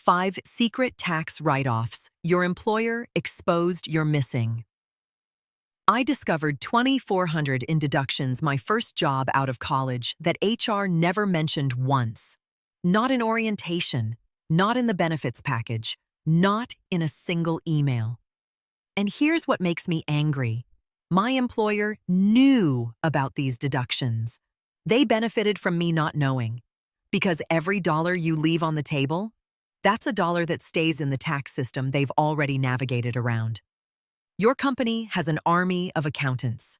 5 secret tax write-offs your employer exposed you're missing. I discovered 2,400 in deductions my first job out of college that HR never mentioned once. Not in orientation, not in the benefits package, not in a single email. And here's what makes me angry. My employer knew about these deductions. They benefited from me not knowing. Because every dollar you leave on the table, that's a dollar that stays in the tax system they've already navigated around. Your company has an army of accountants.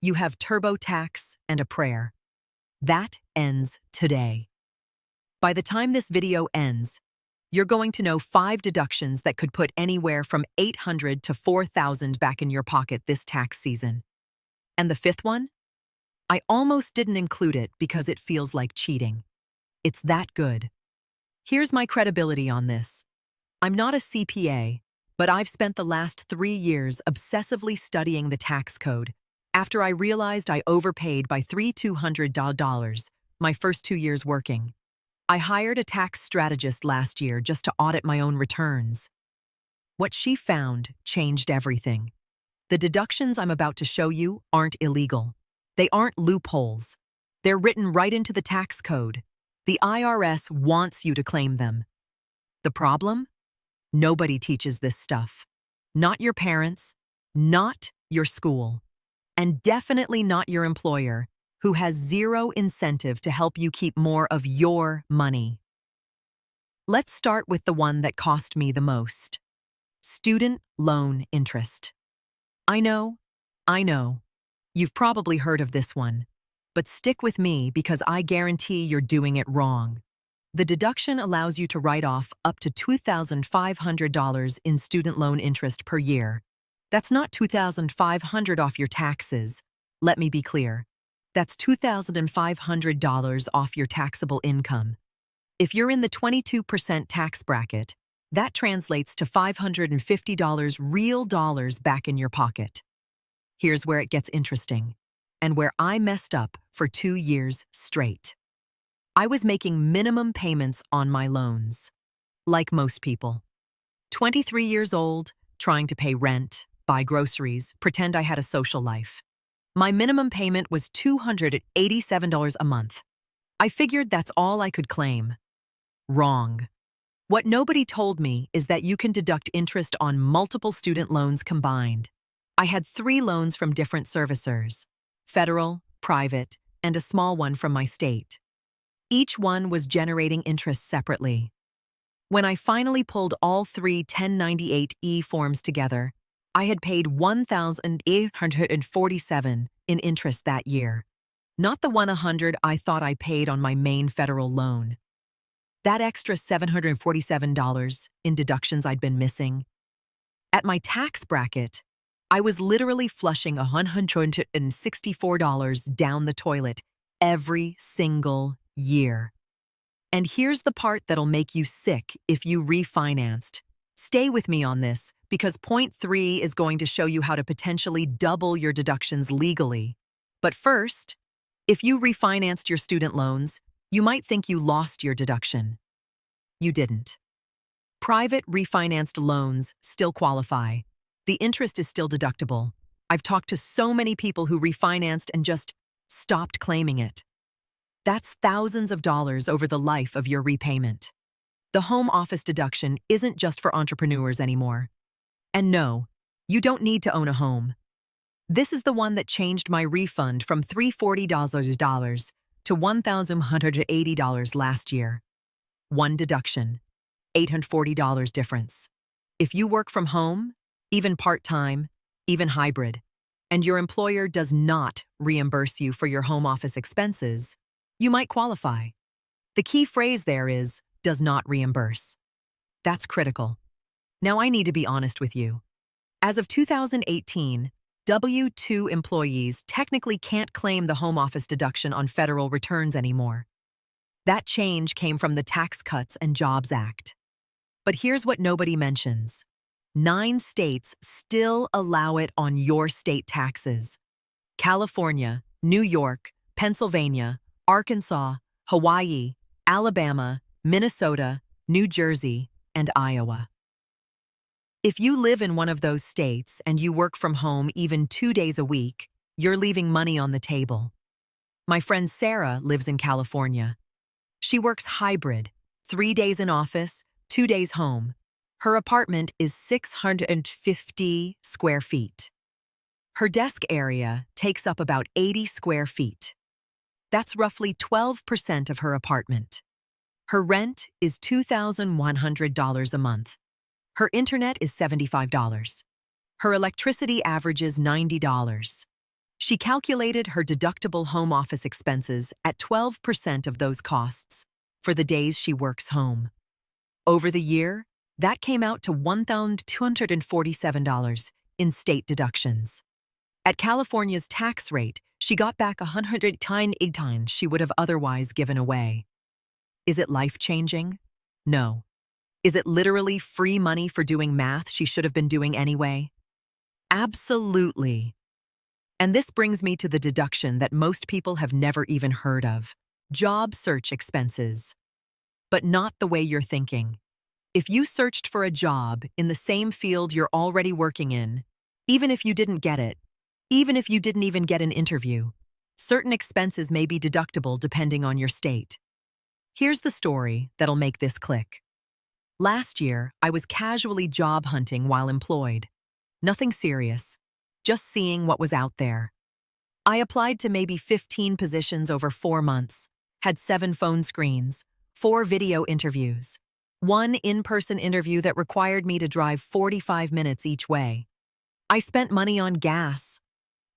You have TurboTax and a prayer. That ends today. By the time this video ends, you're going to know 5 deductions that could put anywhere from $800 to $4,000 back in your pocket this tax season. And the 5th one? I almost didn't include it because it feels like cheating. It's that good. Here's my credibility on this. I'm not a CPA, but I've spent the last 3 years obsessively studying the tax code after I realized I overpaid by $3,200 my first 2 years working. I hired a tax strategist last year just to audit my own returns. What she found changed everything. The deductions I'm about to show you aren't illegal. They aren't loopholes. They're written right into the tax code. The IRS wants you to claim them. The problem? Nobody teaches this stuff. Not your parents, not your school, and definitely not your employer, who has zero incentive to help you keep more of your money. Let's start with the one that cost me the most. Student loan interest. I know. You've probably heard of this one, but stick with me because I guarantee you're doing it wrong. The deduction allows you to write off up to $2,500 in student loan interest per year. That's not $2,500 off your taxes. Let me be clear. That's $2,500 off your taxable income. If you're in the 22% tax bracket, that translates to $550 real dollars back in your pocket. Here's where it gets interesting, and where I messed up for 2 years straight. I was making minimum payments on my loans, like most people. 23 years old, trying to pay rent, buy groceries, pretend I had a social life. My minimum payment was $287 a month. I figured that's all I could claim. Wrong. What nobody told me is that you can deduct interest on multiple student loans combined. I had 3 loans from different servicers: federal, private, and a small one from my state. Each one was generating interest separately. When I finally pulled all 3 1098-E forms together, I had paid $1,847 in interest that year, not the $100 I thought I paid on my main federal loan. That extra $747 in deductions I'd been missing. At my tax bracket, I was literally flushing $164 down the toilet every single year. And here's the part that'll make you sick if you refinanced. Stay with me on this, because point 3 is going to show you how to potentially double your deductions legally. But first, if you refinanced your student loans, you might think you lost your deduction. You didn't. Private refinanced loans still qualify. The interest is still deductible. I've talked to so many people who refinanced and just stopped claiming it. That's thousands of dollars over the life of your repayment. The home office deduction isn't just for entrepreneurs anymore. And no, you don't need to own a home. This is the one that changed my refund from $340 to $1,180 last year. One deduction, $840 difference. If you work from home, even part-time, even hybrid, and your employer does not reimburse you for your home office expenses, you might qualify. The key phrase there is, does not reimburse. That's critical. Now I need to be honest with you. As of 2018, W-2 employees technically can't claim the home office deduction on federal returns anymore. That change came from the Tax Cuts and Jobs Act. But here's what nobody mentions. 9 states still allow it on your state taxes. California, New York, Pennsylvania, Arkansas, Hawaii, Alabama, Minnesota, New Jersey, and Iowa. If you live in one of those states and you work from home even 2 days a week, you're leaving money on the table. My friend Sarah lives in California. She works hybrid, 3 days in office, 2 days home. Her apartment is 650 square feet. Her desk area takes up about 80 square feet. That's roughly 12% of her apartment. Her rent is $2,100 a month. Her internet is $75. Her electricity averages $90. She calculated her deductible home office expenses at 12% of those costs for the days she works home. Over the year, that came out to $1,247 in state deductions. At California's tax rate, she got back 100 times she would have otherwise given away. Is it life-changing? No. Is it literally free money for doing math she should have been doing anyway? Absolutely. And this brings me to the deduction that most people have never even heard of: job search expenses. But not the way you're thinking. If you searched for a job in the same field you're already working in, even if you didn't get it, even if you didn't even get an interview, certain expenses may be deductible depending on your state. Here's the story that'll make this click. Last year, I was casually job hunting while employed. Nothing serious, just seeing what was out there. I applied to maybe 15 positions over 4 months, had 7 phone screens, 4 video interviews, 1 in-person interview that required me to drive 45 minutes each way. I spent money on gas.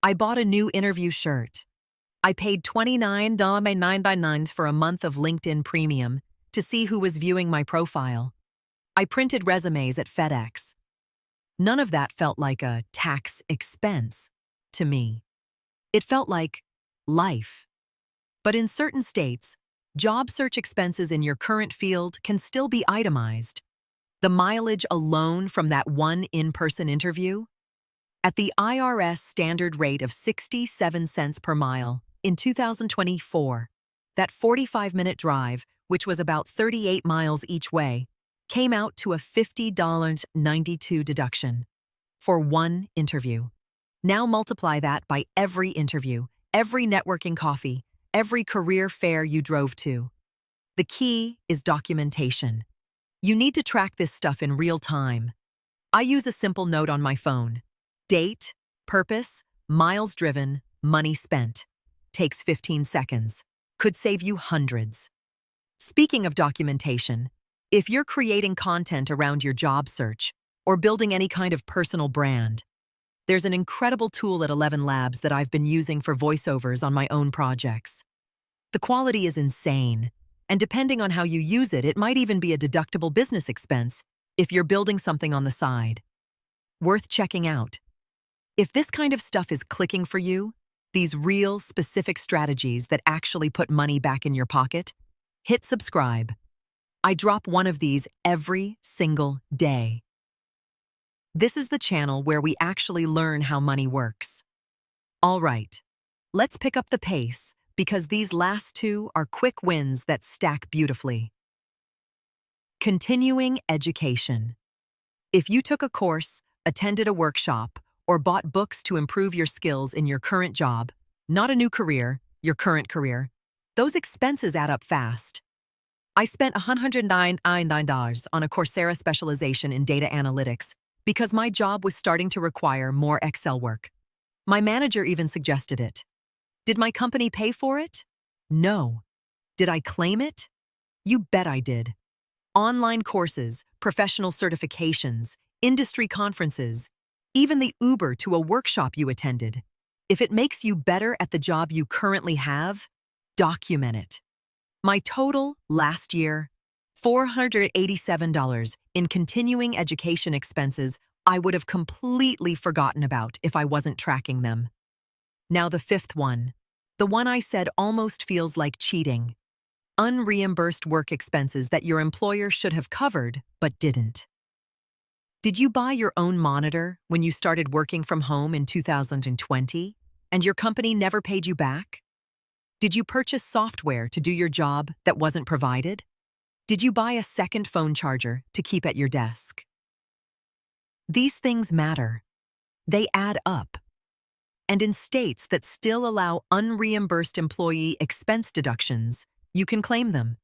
I bought a new interview shirt. I paid $29.99 for a month of LinkedIn Premium to see who was viewing my profile. I printed resumes at FedEx. None of that felt like a tax expense to me. It felt like life. But in certain states, job search expenses in your current field can still be itemized. The mileage alone from that one in-person interview? At the IRS standard rate of 67 cents per mile in 2024, that 45-minute drive, which was about 38 miles each way, came out to a $50.92 deduction for one interview. Now multiply that by every interview, every networking coffee, every career fair you drove to. The key is documentation. You need to track this stuff in real time. I use a simple note on my phone. Date, purpose, miles driven, money spent. Takes 15 seconds. Could save you hundreds. Speaking of documentation, if you're creating content around your job search or building any kind of personal brand, there's an incredible tool at 11 Labs that I've been using for voiceovers on my own projects. The quality is insane, and depending on how you use it, it might even be a deductible business expense if you're building something on the side. Worth checking out. If this kind of stuff is clicking for you, these real, specific strategies that actually put money back in your pocket, hit subscribe. I drop one of these every single day. This is the channel where we actually learn how money works. All right, let's pick up the pace because these last 2 are quick wins that stack beautifully. Continuing education. If you took a course, attended a workshop, or bought books to improve your skills in your current job, not a new career, your current career, those expenses add up fast. I spent $109 on a Coursera specialization in data analytics because my job was starting to require more Excel work. My manager even suggested it. Did my company pay for it? No. Did I claim it? You bet I did. Online courses, professional certifications, industry conferences, even the Uber to a workshop you attended. If it makes you better at the job you currently have, document it. My total last year, $487 in continuing education expenses I would have completely forgotten about if I wasn't tracking them. Now the 5th one, the one I said almost feels like cheating. Unreimbursed work expenses that your employer should have covered but didn't. Did you buy your own monitor when you started working from home in 2020 and your company never paid you back? Did you purchase software to do your job that wasn't provided? Did you buy a second phone charger to keep at your desk? These things matter. They add up. And in states that still allow unreimbursed employee expense deductions, you can claim them.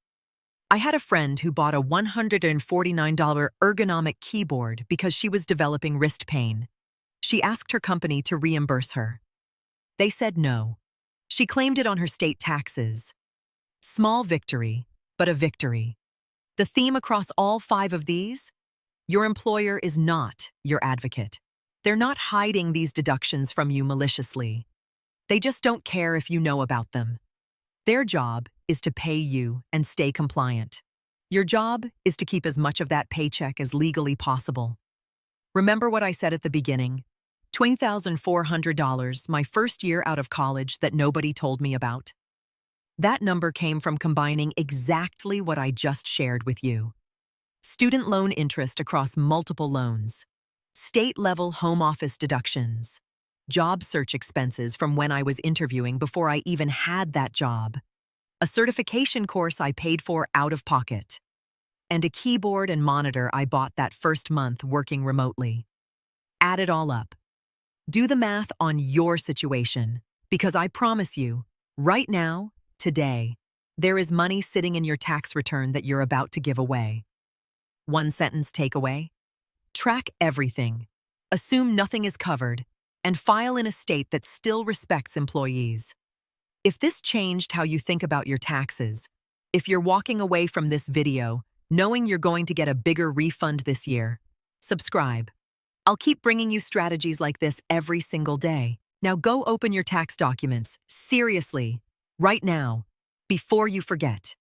I had a friend who bought a $149 ergonomic keyboard because she was developing wrist pain. She asked her company to reimburse her. They said no. She claimed it on her state taxes. Small victory, but a victory. The theme across all 5 of these? Your employer is not your advocate. They're not hiding these deductions from you maliciously. They just don't care if you know about them. Their job is to pay you and stay compliant. Your job is to keep as much of that paycheck as legally possible. Remember what I said at the beginning? $20,400 my first year out of college that nobody told me about. That number came from combining exactly what I just shared with you. Student loan interest across multiple loans, state-level home office deductions, job search expenses from when I was interviewing before I even had that job, a certification course I paid for out of pocket, and a keyboard and monitor I bought that first month working remotely. Add it all up. Do the math on your situation, because I promise you, right now, today, there is money sitting in your tax return that you're about to give away. One sentence takeaway: track everything, assume nothing is covered, and file in a state that still respects employees. If this changed how you think about your taxes, if you're walking away from this video knowing you're going to get a bigger refund this year, subscribe. I'll keep bringing you strategies like this every single day. Now go open your tax documents, seriously, right now, before you forget.